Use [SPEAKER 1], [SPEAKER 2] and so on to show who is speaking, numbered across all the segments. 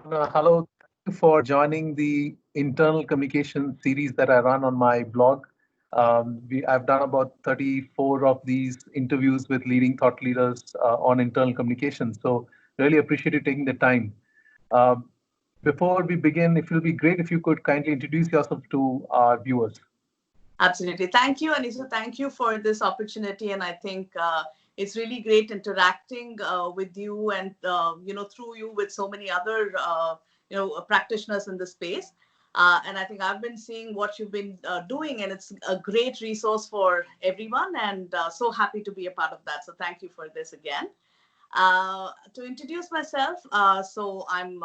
[SPEAKER 1] Bhavna, hello. Thank you for joining the internal communication series that I run on my blog. I've done about 34 of these interviews with leading thought leaders on internal communication. So, really appreciate you taking the time. Um, Before we begin, if it will be great if you could kindly introduce yourself to our viewers.
[SPEAKER 2] Absolutely. Thank you, Anisa. Thank you for this opportunity. And I think it's really great interacting with you and, through you with so many other, practitioners in the space. And I think I've been seeing what you've been doing, and it's a great resource for everyone. And so happy to be a part of that. So thank you for this again. To introduce myself, so I'm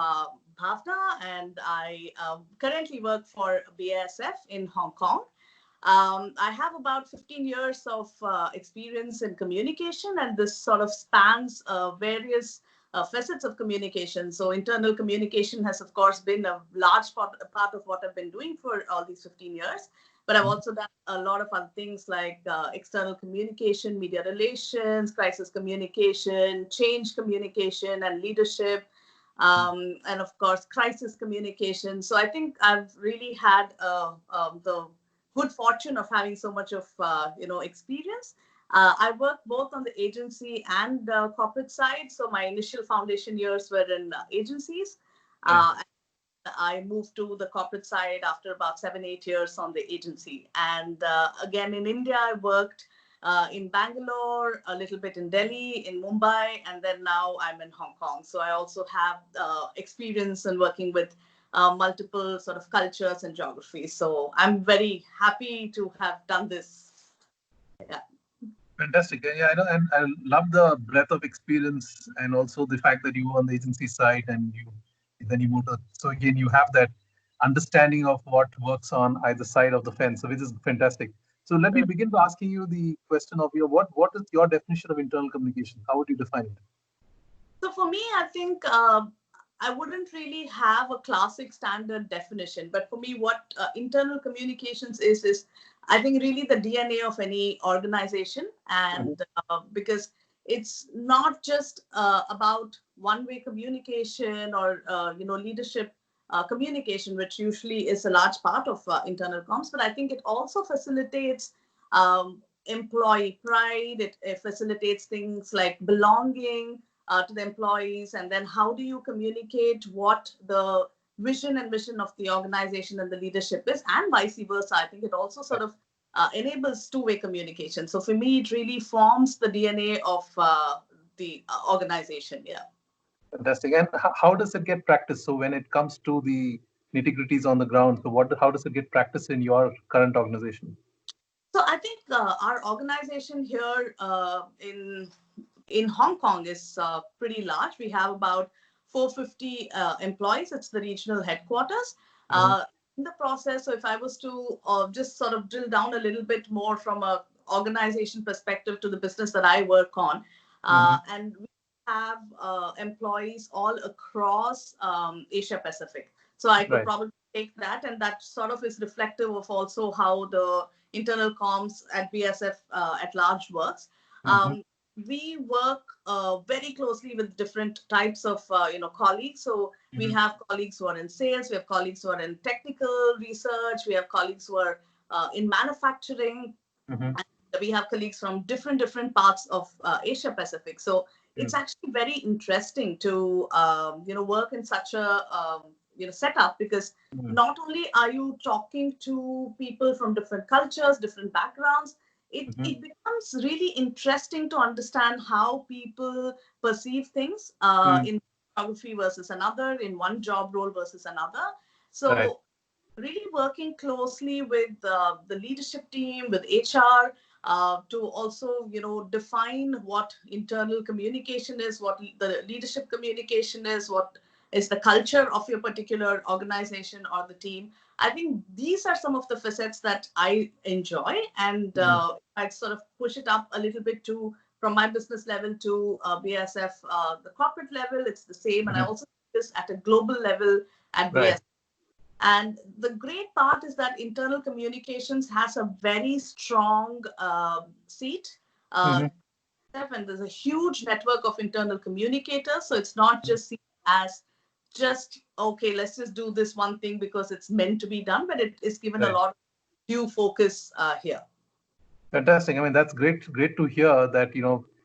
[SPEAKER 2] Bhavna, and I currently work for BASF in Hong Kong. I have about 15 years of experience in communication, and this sort of spans various facets of communication. So, internal communication has, of course, been a large part of what I've been doing for all these 15 years. But I've also done a lot of other things like external communication, media relations, crisis communication, change communication, and leadership. And of course, crisis communication. So I think I've really had the good fortune of having so much of experience. I worked both on the agency and corporate side. So my initial foundation years were in agencies.
[SPEAKER 1] Right.
[SPEAKER 2] I moved to the corporate side after about 7, 8 years on the agency. And again, in India, I worked in Bangalore, a little bit in Delhi, in Mumbai, and then now I'm in Hong Kong. So I also have experience in working with multiple sort of cultures and geographies. So I'm very happy to have done this. Yeah.
[SPEAKER 1] Fantastic. Yeah, I know, and I love the breadth of experience, and also the fact that you were on the agency side and you moved. So again, you have that understanding of what works on either side of the fence, so which is fantastic. So let me begin by asking you the question of what is your definition of internal communication? How would you define it?
[SPEAKER 2] So for me, I think I wouldn't really have a classic standard definition, but for me, what internal communications is I think really the DNA of any organization,
[SPEAKER 1] Mhm.
[SPEAKER 2] and because it's not just about one-way communication or leadership communication, which usually is a large part of internal comms, but I think it also facilitates. Employee pride, it facilitates things like belonging, to the employees, and then how do you communicate what the vision and mission of the organization and the leadership is, and vice versa. I think it also sort of enables two-way communication. So for me, it really forms the DNA of the organization. Yeah.
[SPEAKER 1] Fantastic. And how does it get practiced? So when it comes to the nitty-gritties on the ground, so how does it get practiced in your current organization?
[SPEAKER 2] So I think our organization here in Hong Kong is pretty large. We have about 450 employees. It's the regional headquarters.
[SPEAKER 1] Mhm.
[SPEAKER 2] In the process, so if I was to just sort of drill down a little bit more from a organization perspective to the business that I work on,
[SPEAKER 1] Mhm.
[SPEAKER 2] and we have employees all across Asia Pacific. So I could
[SPEAKER 1] Right.
[SPEAKER 2] probably take that, and that sort of is reflective of also how the internal comms at BSF at large works.
[SPEAKER 1] Mhm.
[SPEAKER 2] We work very closely with different types of colleagues. So we
[SPEAKER 1] Mhm.
[SPEAKER 2] have colleagues who are in sales, we have colleagues who are in technical research, we have colleagues who are in manufacturing,
[SPEAKER 1] Mhm.
[SPEAKER 2] and we have colleagues from different parts of Asia Pacific. So it's
[SPEAKER 1] Mhm.
[SPEAKER 2] actually very interesting to work in such a setup, because
[SPEAKER 1] Mhm.
[SPEAKER 2] not only are you talking to people from different cultures, different backgrounds,
[SPEAKER 1] Mhm.
[SPEAKER 2] it becomes really interesting to understand how people perceive things
[SPEAKER 1] Mhm.
[SPEAKER 2] in geography versus another, in one job role versus another.
[SPEAKER 1] Right.
[SPEAKER 2] So really working closely with the leadership team, with HR, to also define what internal communication is, what the leadership communication is, what is the culture of your particular organization or the team. I think these are some of the facets that I enjoy, and
[SPEAKER 1] Mhm.
[SPEAKER 2] I'd sort of push it up a little bit to from my business level to BSF, the corporate level. It's the same, and I
[SPEAKER 1] Mhm.
[SPEAKER 2] also do this at a global level at
[SPEAKER 1] Right.
[SPEAKER 2] BSF. And the great part is that internal communications has a very strong seat. Uh,
[SPEAKER 1] Mhm.
[SPEAKER 2] and there's a huge network of internal communicators. So it's not just seen as just, okay, let's just do this one thing because it's meant to be done, but it is given a
[SPEAKER 1] Right.
[SPEAKER 2] lot of due focus here.
[SPEAKER 1] Fantastic. I mean, that's great to hear that,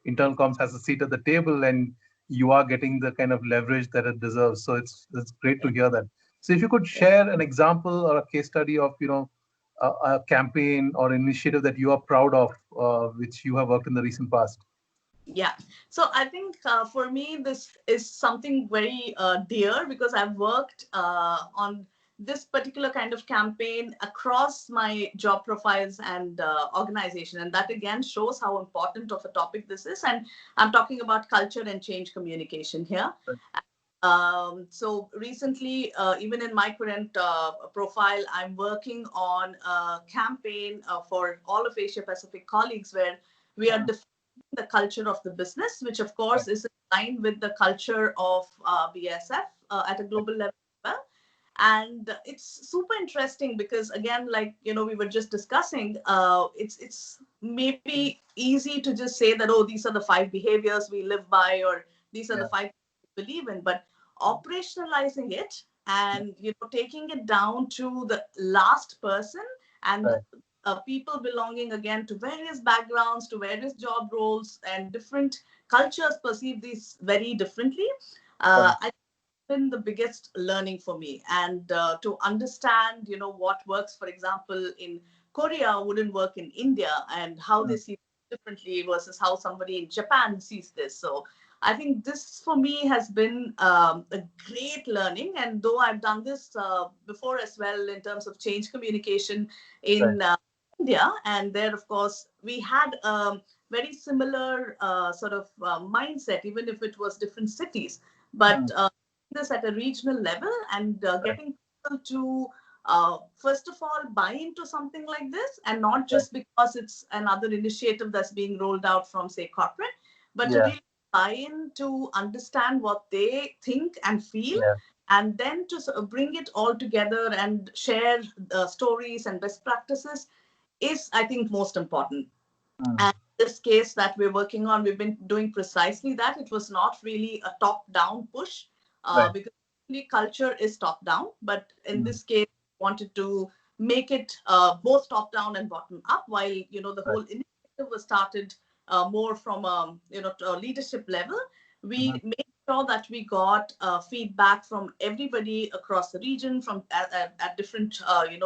[SPEAKER 1] internal comms has a seat at the table and you are getting the kind of leverage that it deserves. So it's great to
[SPEAKER 2] Yeah.
[SPEAKER 1] hear that. So if you could share an example or a case study of, a campaign or initiative that you are proud of, which you have worked in the recent past.
[SPEAKER 2] Yeah. So I think for me, this is something very dear because I've worked on this particular kind of campaign across my job profiles and organization. And that again shows how important of a topic this is. And I'm talking about culture and change communication here. So recently, even in my current profile, I'm working on a campaign for all of Asia Pacific colleagues where we are
[SPEAKER 1] Mm,
[SPEAKER 2] defining the culture of the business, which of
[SPEAKER 1] right.
[SPEAKER 2] course is in line with the culture of BSF at a global level as well. And it's super interesting because again, like we were just discussing, it's maybe easy to just say that, oh, these are the 5 behaviors we live by, or these are the
[SPEAKER 1] Yeah.
[SPEAKER 2] 5 believe in, but operationalizing it and taking it down to the last person and
[SPEAKER 1] Right.
[SPEAKER 2] people belonging again to various backgrounds, to various job roles, and different cultures perceive these very differently.
[SPEAKER 1] Right.
[SPEAKER 2] I been the biggest learning for me, and to understand what works, for example, in Korea wouldn't work in India, and how they
[SPEAKER 1] Mm,
[SPEAKER 2] see it differently versus how somebody in Japan sees this. So I think this for me has been a great learning, and though I've done this before as well in terms of change communication
[SPEAKER 1] right.
[SPEAKER 2] in India, and there of course we had very similar sort of mindset, even if it was different cities, but
[SPEAKER 1] Mm,
[SPEAKER 2] this at a regional level, and
[SPEAKER 1] right.
[SPEAKER 2] getting people to first of all buy into something like this, and not
[SPEAKER 1] Right.
[SPEAKER 2] just because it's another initiative that's being rolled out from, say, corporate, but to
[SPEAKER 1] Yeah.
[SPEAKER 2] really buy in, to understand what they think and feel,
[SPEAKER 1] Yeah.
[SPEAKER 2] and then to sort of bring it all together and share stories and best practices is, I think, most important.
[SPEAKER 1] Mm,
[SPEAKER 2] And this case that we're working on, we've been doing precisely that. It was not really a top-down push
[SPEAKER 1] right.
[SPEAKER 2] because really culture is top-down, but in
[SPEAKER 1] Mm,
[SPEAKER 2] this case, we wanted to make it both top-down and bottom-up. While the
[SPEAKER 1] right.
[SPEAKER 2] whole initiative was started more from a leadership level,
[SPEAKER 1] Mhm,
[SPEAKER 2] we made sure that we got feedback from everybody across the region, from at different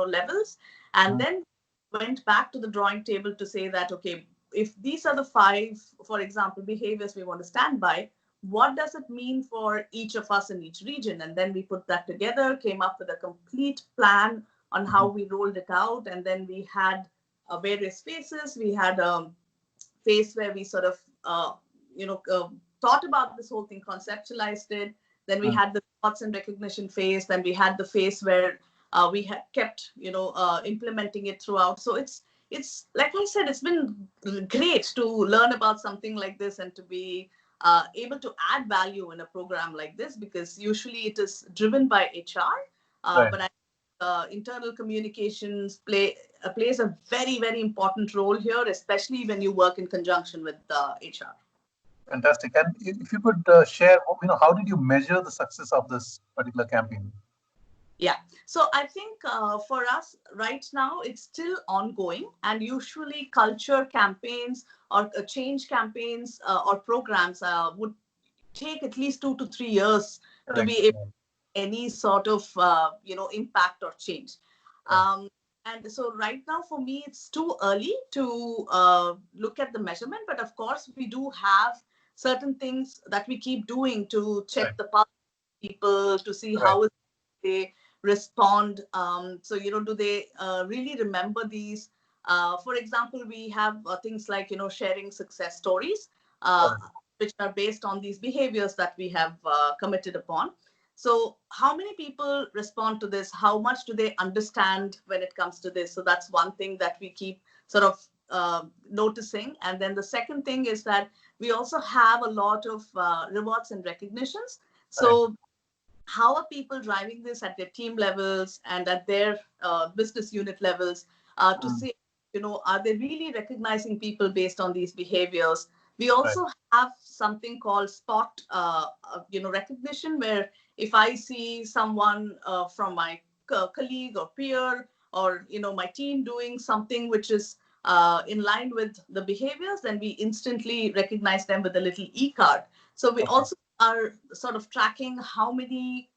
[SPEAKER 2] levels, and
[SPEAKER 1] mhm,
[SPEAKER 2] then went back to the drawing table to say that, okay, if these are the 5, for example, behaviors we want to stand by, what does it mean for each of us in each region? And then we put that together, came up with a complete plan on how
[SPEAKER 1] mhm,
[SPEAKER 2] we rolled it out. And then we had various phases. We had a phase where we sort of, thought about this whole thing, conceptualized it. Then we
[SPEAKER 1] mm,
[SPEAKER 2] had the thoughts and recognition phase. Then we had the phase where we had kept, implementing it throughout. So it's like I said, it's been great to learn about something like this and to be able to add value in a program like this, because usually it is driven by HR,
[SPEAKER 1] right.
[SPEAKER 2] but internal communications plays a very, very important role here, especially when you work in conjunction with HR.
[SPEAKER 1] Fantastic. And if you could share, how did you measure the success of this particular campaign?
[SPEAKER 2] Yeah. So I think for us right now, it's still ongoing. And usually, culture campaigns or change campaigns or programs would take at least 2 to 3 years to
[SPEAKER 1] Correct.
[SPEAKER 2] be able
[SPEAKER 1] Yeah.
[SPEAKER 2] any sort of impact or change.
[SPEAKER 1] Right.
[SPEAKER 2] And so right now for me it's too early to look at the measurement, but of course we do have certain things that we keep doing to
[SPEAKER 1] Right.
[SPEAKER 2] check the pulse of people, to see
[SPEAKER 1] Right.
[SPEAKER 2] how they respond. So do they really remember these? For example, we have things like sharing success stories, uh,
[SPEAKER 1] Correct.
[SPEAKER 2] which are based on these behaviors that we have committed upon. So, how many people respond to this? How much do they understand when it comes to this? So, that's one thing that we keep sort of noticing. And then the second thing is that we also have a lot of rewards and recognitions.
[SPEAKER 1] Right.
[SPEAKER 2] So, how are people driving this at their team levels and at their business unit levels to
[SPEAKER 1] Mm,
[SPEAKER 2] say, are they really recognizing people based on these behaviors? We
[SPEAKER 1] right.
[SPEAKER 2] also have something called spot, recognition, where if I see someone from my colleague or peer or my team doing something which is in line with the behaviors, then we instantly recognize them with a little e-card. So we
[SPEAKER 1] Okay.
[SPEAKER 2] also are sort of tracking how many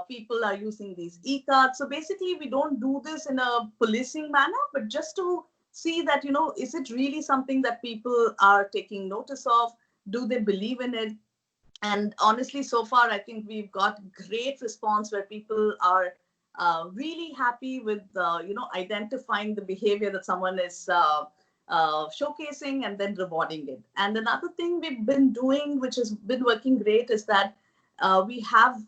[SPEAKER 2] people are using these e-cards. So basically, we don't do this in a policing manner, but just to see that, is it really something that people are taking notice of? Do they believe in it? And honestly, so far I think we've got great response where people are really happy with identifying the behavior that someone is showcasing and then rewarding it. And another thing we've been doing, which has been working great, is that we have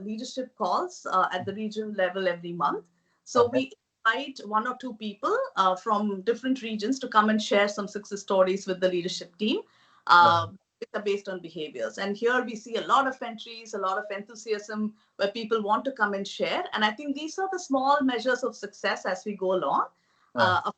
[SPEAKER 2] leadership calls at the regional level every month. So
[SPEAKER 1] Okay.
[SPEAKER 2] we invite one or two people from different regions to come and share some success stories with the leadership team.
[SPEAKER 1] Uh,
[SPEAKER 2] Uh, are based on behaviors. And here we see a lot of entries, a lot of enthusiasm where people want to come and share. And I think these are the small measures of success as we go along.
[SPEAKER 1] uh,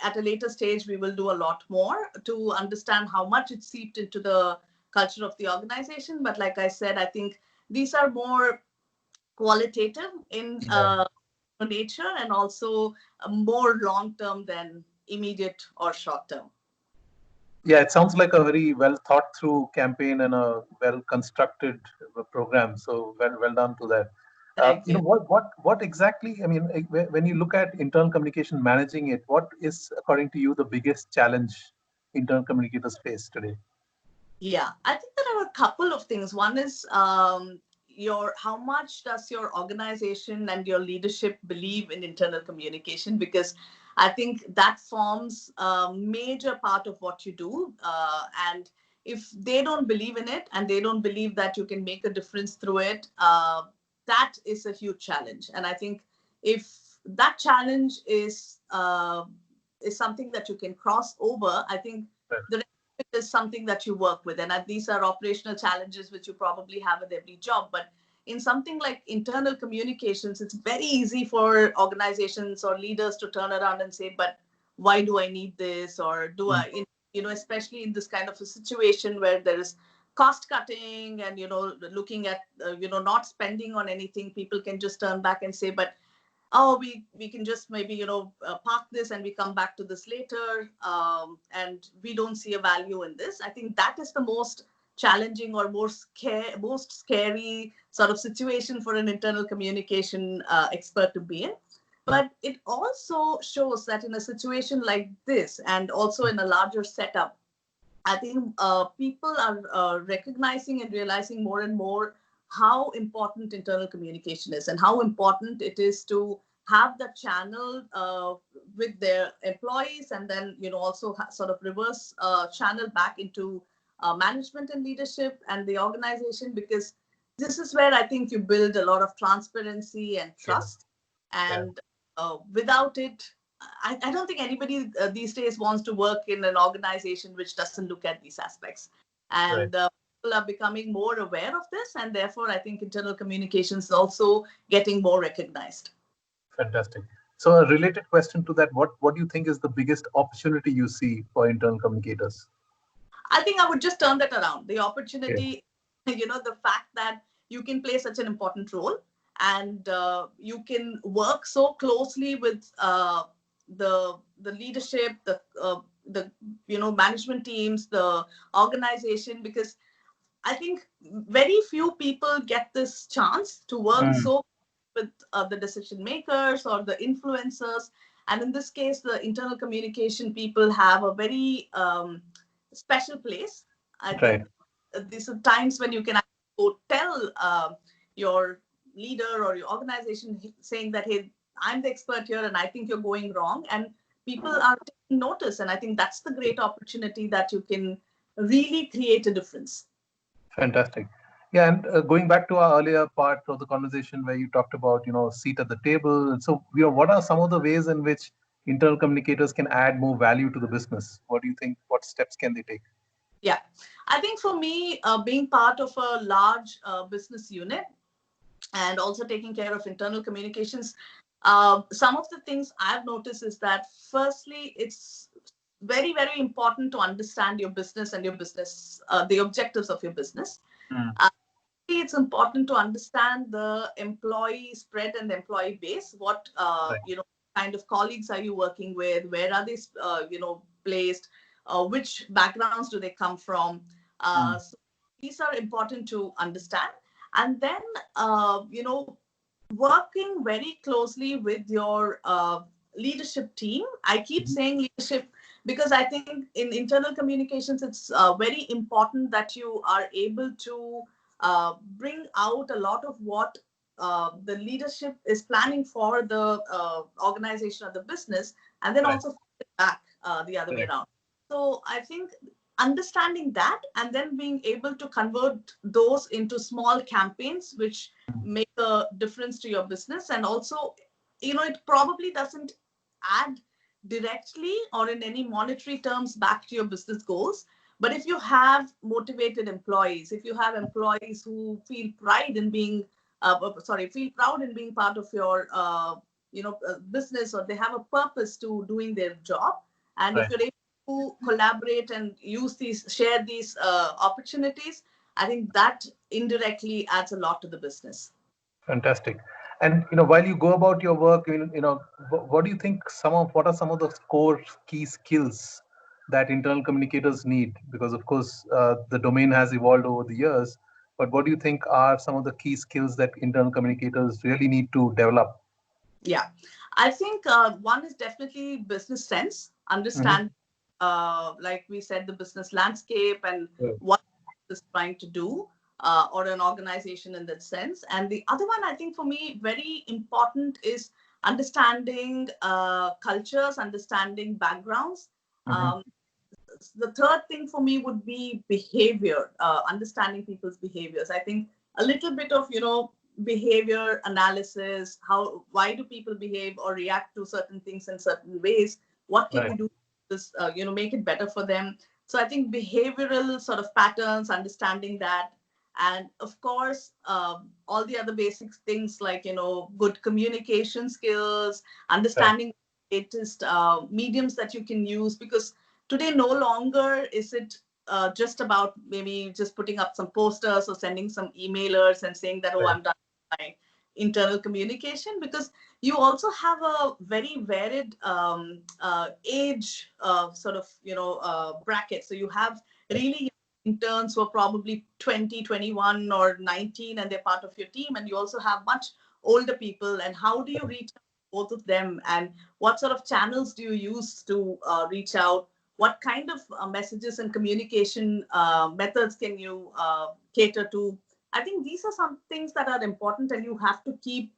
[SPEAKER 2] At a later stage, we will do a lot more to understand how much it seeped into the culture of the organization. But like I said, I think these are more qualitative in
[SPEAKER 1] yeah.
[SPEAKER 2] nature and also more long term than immediate or short term.
[SPEAKER 1] Yeah, it sounds like a very well thought through campaign and a well constructed program. So well done to that.
[SPEAKER 2] Thank you.
[SPEAKER 1] What exactly? I mean, when you look at internal communication, managing it, what is according to you the biggest challenge internal communicators face today?
[SPEAKER 2] Yeah, I think there are a couple of things. One is your how much does your organization and your leadership believe in internal communication? Because I think that forms a major part of what you do. And if they don't believe in it and they don't believe that you can make a difference through it, that is a huge challenge. And I think if that challenge is something that you can cross over, I think
[SPEAKER 1] Right.
[SPEAKER 2] the it is something that you work with. And these are operational challenges which you probably have with every job. But in something like internal communications, it's very easy for organizations or leaders to turn around and say, but why do I need this? Or do
[SPEAKER 1] Mm.
[SPEAKER 2] I, especially in this kind of a situation where there is cost cutting and, looking at, not spending on anything, people can just turn back and say, but oh, we can just maybe park this and we come back to this later, and we don't see a value in this. I think that is the most challenging or most scary sort of situation for an internal communication expert to be in. But it also shows that in a situation like this and also in a larger setup, I think people are recognizing and realizing more and more how important internal communication is and how important it is to have the channel with their employees, and then also sort of reverse channel back into management and leadership and the organization, because this is where I think you build a lot of transparency and
[SPEAKER 1] Yeah.
[SPEAKER 2] trust.
[SPEAKER 1] Yeah.
[SPEAKER 2] And without it, I don't think anybody these days wants to work in an organization which doesn't look at these aspects.
[SPEAKER 1] Right.
[SPEAKER 2] And people are becoming more aware of this, and therefore I think internal communications is also getting more recognized.
[SPEAKER 1] Fantastic. So a related question to that, what do you think is the biggest opportunity you see for internal communicators?
[SPEAKER 2] I think I would just turn that around. The
[SPEAKER 1] Yeah.
[SPEAKER 2] opportunity, the fact that you can play such an important role, and you can work so closely with the leadership, the management teams, the organization, because I think very few people get this chance to work
[SPEAKER 1] Mm.
[SPEAKER 2] so with the decision makers or the influencers. And in this case, the internal communication people have a very special place. I
[SPEAKER 1] Right.
[SPEAKER 2] think these are times when you can actually go tell your leader or your organization saying that, hey, I'm the expert here and I think you're going wrong. And people are taking notice. And I think that's the great opportunity that you can really create a difference.
[SPEAKER 1] Fantastic. Yeah, and going back to our earlier part of the conversation where you talked about, seat at the table. And so, what are some of the ways in which internal communicators can add more value to the business? What do you think? What steps can they take?
[SPEAKER 2] Yeah, I think for me, being part of a large business unit and also taking care of internal communications, some of the things I've noticed is that firstly, it's very, very important to understand your business and your business, the objectives of your business.
[SPEAKER 1] Mm.
[SPEAKER 2] it's important to understand the employee spread and the employee base. What
[SPEAKER 1] Right.
[SPEAKER 2] kind of colleagues are you working with? Where are they placed? Which backgrounds do they come from?
[SPEAKER 1] Mm.
[SPEAKER 2] So these are important to understand. And then working very closely with your leadership team. I keep
[SPEAKER 1] Mhm.
[SPEAKER 2] saying leadership because I think in internal communications, it's very important that you are able to bring out a lot of what the leadership is planning for the organization or the business, and then
[SPEAKER 1] Right.
[SPEAKER 2] also back the other way
[SPEAKER 1] Right.
[SPEAKER 2] around. So I think understanding that and then being able to convert those into small campaigns which make a difference to your business, and also it probably doesn't add directly or in any monetary terms back to your business goals, but if you have motivated employees, if you have employees who feel pride in being feel proud in being part of your business, or they have a purpose to doing their job, and if
[SPEAKER 1] Right.
[SPEAKER 2] you're able to collaborate and share these opportunities, I think that indirectly adds a lot to the business.
[SPEAKER 1] Fantastic. And while you go about your work, what do you think what are some of the core key skills that internal communicators need? Because of course, the domain has evolved over the years. But what do you think are some of the key skills that internal communicators really need to develop?
[SPEAKER 2] Yeah, I think one is definitely business sense,
[SPEAKER 1] Hmm.
[SPEAKER 2] understand, like we said, the business landscape and
[SPEAKER 1] Right.
[SPEAKER 2] what is trying to do, or an organization in that sense. And the other one, I think for me, very important is understanding cultures, understanding backgrounds.
[SPEAKER 1] Hmm.
[SPEAKER 2] Um, the third thing for me would be behavior, understanding people's behaviors. I think a little bit of behavior analysis, how why do people behave or react to certain things in certain ways, what can
[SPEAKER 1] Right.
[SPEAKER 2] we do to this make it better for them. So I think behavioral sort of patterns, understanding that, and of course all the other basic things like good communication skills,
[SPEAKER 1] Right.
[SPEAKER 2] understanding latest mediums that you can use, because today no longer is it just about maybe just putting up some posters or sending some emailers and saying that, oh,
[SPEAKER 1] Right.
[SPEAKER 2] I'm done with my internal communication, because you also have a very varied age bracket. So you have really young interns who are probably 20, 21, or 19, and they're part of your team, and you also have much older people. And how do you reach out to both of them, and what sort of channels do you use to reach out? What kind of messages and communication methods can you cater to? I think these are some things that are important, and you have to keep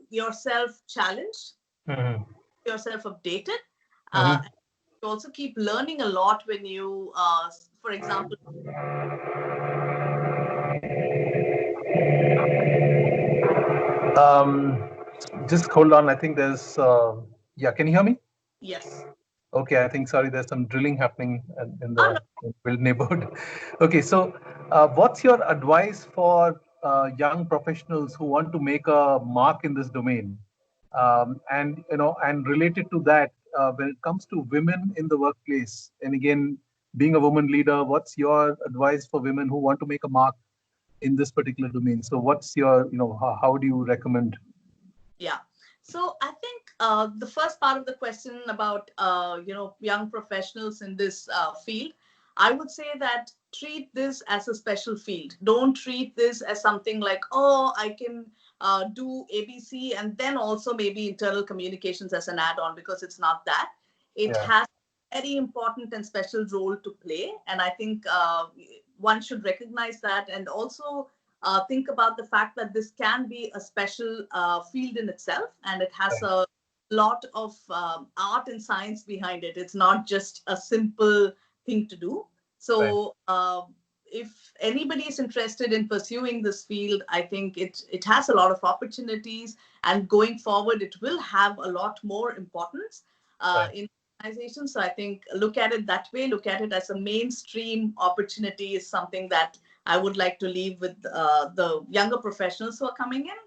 [SPEAKER 2] yourself challenged,
[SPEAKER 1] Hmm.
[SPEAKER 2] yourself updated.
[SPEAKER 1] Hmm.
[SPEAKER 2] And you also keep learning a lot when you, for example,
[SPEAKER 1] Um, just hold on. I think there's. Yeah, can you hear me?
[SPEAKER 2] yes.
[SPEAKER 1] Okay, I think sorry, there's some drilling happening in
[SPEAKER 2] Ah,
[SPEAKER 1] the build neighborhood. Okay, so what's your advice for young professionals who want to make a mark in this domain? And related to that, when it comes to women in the workplace, and again, being a woman leader, what's your advice for women who want to make a mark in this particular domain? So, what's your, how do you recommend?
[SPEAKER 2] yeah. So I think the first part of the question about young professionals in this field, I would say that treat this as a special field. Don't treat this as something like, oh, I can do ABC and then also maybe internal communications as an add-on, because it's not that. It
[SPEAKER 1] Yeah.
[SPEAKER 2] has a very important and special role to play, and I think one should recognize that, and also think about the fact that this can be a special field in itself, and it has
[SPEAKER 1] Right.
[SPEAKER 2] a lot of art and science behind it. It's not just a simple thing to do.
[SPEAKER 1] Right.
[SPEAKER 2] So if anybody is interested in pursuing this field, I think it has a lot of opportunities, and going forward, it will have a lot more importance
[SPEAKER 1] Right.
[SPEAKER 2] in organizations. So I think look at it that way. Look at it as a mainstream opportunity is something that I would like to leave with the younger professionals who are coming in.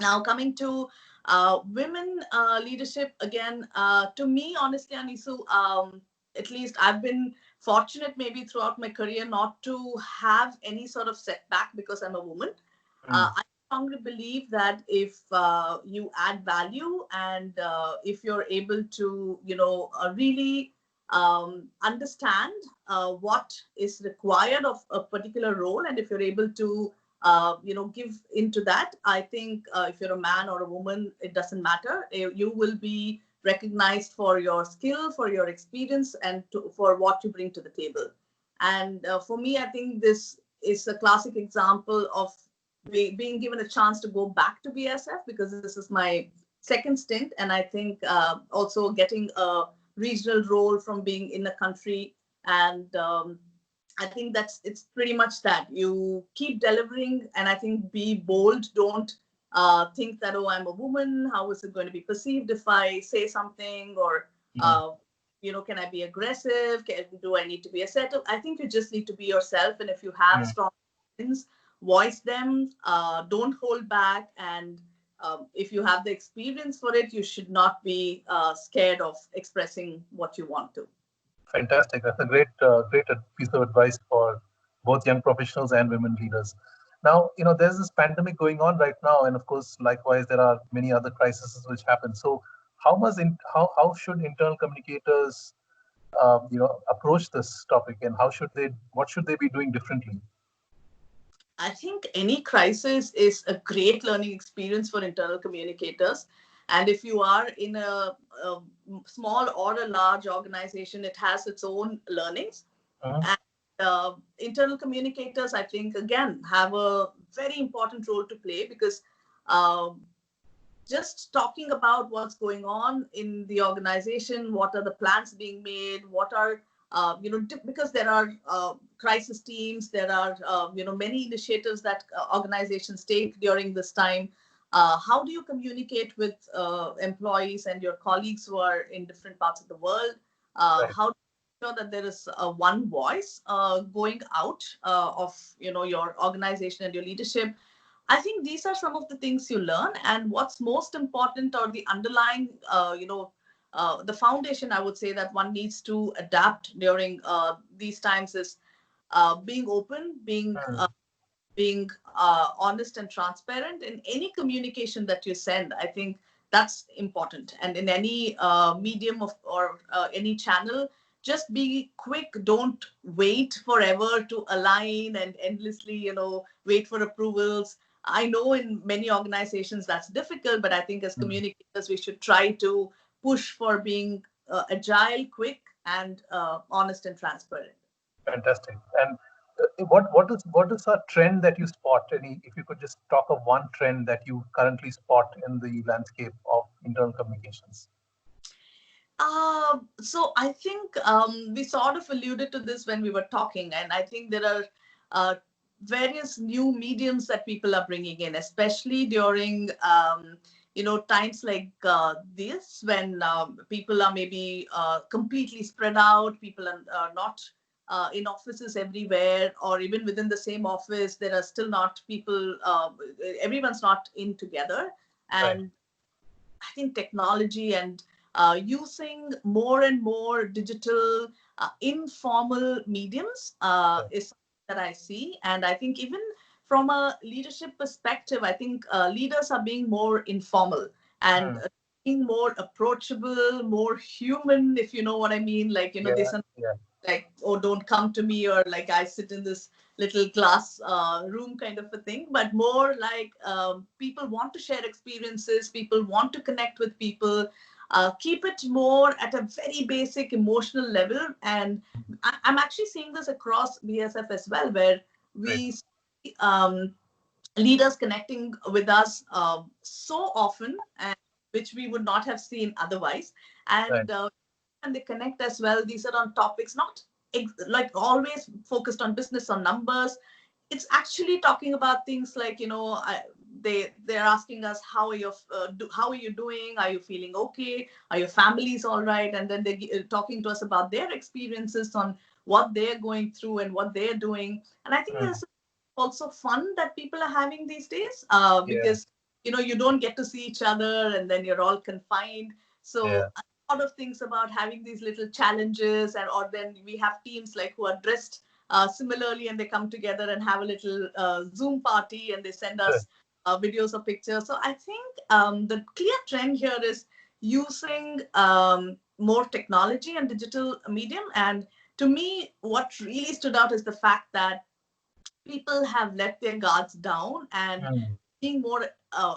[SPEAKER 2] Now, coming to women leadership again, to me, honestly, Anisu, at least I've been fortunate maybe throughout my career not to have any sort of setback because I'm a woman. I strongly believe that if you add value and if you're able to, really understand what is required of a particular role, and if you're able to, give into that, I think if you're a man or a woman, it doesn't matter. You will be recognized for your skill, for your experience, and for what you bring to the table. And for me, I think this is a classic example of being given a chance to go back to BSF, because this is my second stint, and I think also getting a regional role from being in a country, and I think it's pretty much that you keep delivering, and I think be bold. Don't think that, oh, I'm a woman. How is it going to be perceived if I say something, or can I be aggressive? Do I need to be assertive? I think you just need to be yourself, and if you have strong opinions, voice them. Don't hold back, and if you have the experience for it, you should not be scared of expressing what you want to.
[SPEAKER 1] Fantastic. That's a great piece of advice for both young professionals and women leaders. Now, there's this pandemic going on right now, and of course, likewise, there are many other crises which happen. So, how should internal communicators, approach this topic, and what should they be doing differently?
[SPEAKER 2] I think any crisis is a great learning experience for internal communicators. And if you are in a small or a large organization, it has its own learnings. And internal communicators, I think, again, have a very important role to play, because uh, just talking about what's going on in the organization, what are the plans being made, what are because there are crisis teams, there are many initiatives that organizations take during this time. How do you communicate with employees and your colleagues who are in different parts of the world?
[SPEAKER 1] Right.
[SPEAKER 2] How do you ensure that there is one voice going out of your organization and your leadership? I think these are some of the things you learn, and what's most important, or the underlying, the foundation, I would say, that one needs to adapt during these times is being open, being honest and transparent in any communication that you send. I think that's important, and in any medium of or any channel, just be quick. Don't wait forever to align and endlessly wait for approvals. I know in many organizations that's difficult, but I think as communicators we should try to push for being agile, quick, and honest and transparent.
[SPEAKER 1] Fantastic. And what is a trend that you spot? If you could just talk of one trend that you currently spot in the landscape of internal communications.
[SPEAKER 2] So I think we sort of alluded to this when we were talking, and I think there are various new mediums that people are bringing in, especially during times like this, when people are maybe completely spread out. People are not in offices everywhere, or even within the same office, there are still not people. Everyone's not in together,
[SPEAKER 1] Right.
[SPEAKER 2] and I think technology and using more and more digital, informal mediums is something that I see. And I think even from a leadership perspective, I think leaders are being more informal and being more approachable, more human, if you know what I mean. Like,
[SPEAKER 1] Yeah.
[SPEAKER 2] they
[SPEAKER 1] Yeah.
[SPEAKER 2] like, oh, don't come to me, or like I sit in this little class room kind of a thing, but more like people want to share experiences, people want to connect with people. Keep it more at a very basic emotional level. And I'm actually seeing this across BSF as well, where
[SPEAKER 1] Great.
[SPEAKER 2] we see leaders connecting with us so often, and which we would not have seen otherwise.
[SPEAKER 1] Right.
[SPEAKER 2] And they connect as well. These are on topics not like always focused on business or numbers. It's actually talking about things like, they're asking us, how are you doing? Are you feeling okay? Are your families all right? And then they're talking to us about their experiences on what they're going through and what they're doing. And I think there's also fun that people are having these days,
[SPEAKER 1] Yeah.
[SPEAKER 2] because you don't get to see each other, and then you're all confined.
[SPEAKER 1] Yeah.
[SPEAKER 2] So lot of things about having these little challenges, and or then we have teams like who are dressed similarly, and they come together and have a little Zoom party, and they send
[SPEAKER 1] Sure.
[SPEAKER 2] us videos or pictures. So I think the clear trend here is using more technology and digital medium. And to me, what really stood out is the fact that people have let their guards down and
[SPEAKER 1] Mm.
[SPEAKER 2] being more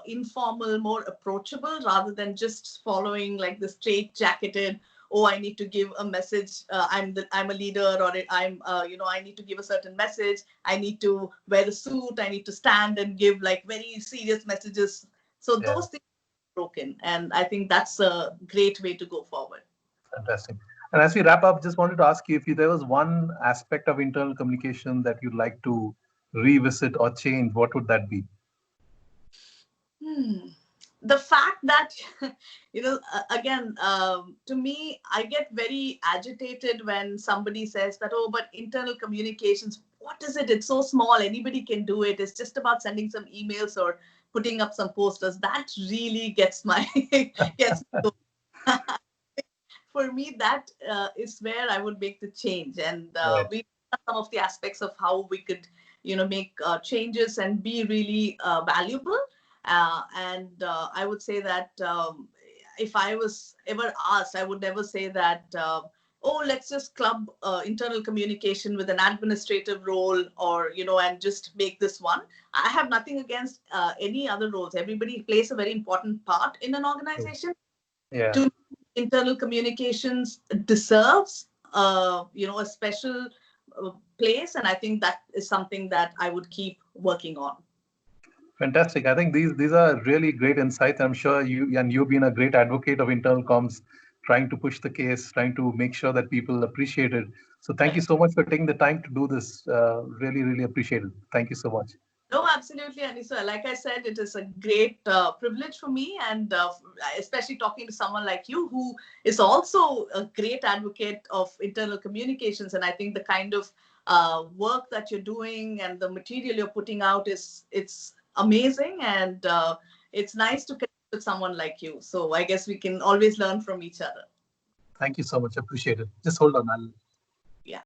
[SPEAKER 2] informal, more approachable, rather than just following like the straight jacketed. Oh, I need to give a message. I'm a leader, or I need to give a certain message. I need to wear a suit. I need to stand and give like very serious messages. So
[SPEAKER 1] Yeah,
[SPEAKER 2] those things are broken, and I think that's a great way to go forward.
[SPEAKER 1] fantastic. And as we wrap up, just wanted to ask you if there was one aspect of internal communication that you'd like to revisit or change, what would that be?
[SPEAKER 2] Hmm. The fact that again, to me, I get very agitated when somebody says that, oh, but internal communications, what is it? It's so small, anybody can do it. It's just about sending some emails or putting up some posters. That really gets my gets me going. For me, that is where I would make the change. And
[SPEAKER 1] Right.
[SPEAKER 2] we some of the aspects of how we could, make changes and be really valuable. And I would say that if I was ever asked, I would never say that. Oh, let's just club internal communication with an administrative role, or and just make this one. I have nothing against any other roles. Everybody plays a very important part in an
[SPEAKER 1] True.
[SPEAKER 2] organization.
[SPEAKER 1] Yeah.
[SPEAKER 2] To internal communications deserves a special place, and I think that is something that I would keep working on.
[SPEAKER 1] Fantastic. I think these are really great insights. I'm sure you've been a great advocate of internal comms, trying to push the case, trying to make sure that people appreciate it. So thank you
[SPEAKER 2] Right.
[SPEAKER 1] so much for taking the time to do this. Really, really appreciate it. Thank you so much.
[SPEAKER 2] No, absolutely, Anissa. Like I said, it is a great privilege for me, and especially talking to someone like you, who is also a great advocate of internal communications. And I think the kind of work that you're doing and the material you're putting out it's amazing, and it's nice to connect with someone like you. So I guess we can always learn from each other.
[SPEAKER 1] Thank you so much. Appreciate it. Just hold on. I'll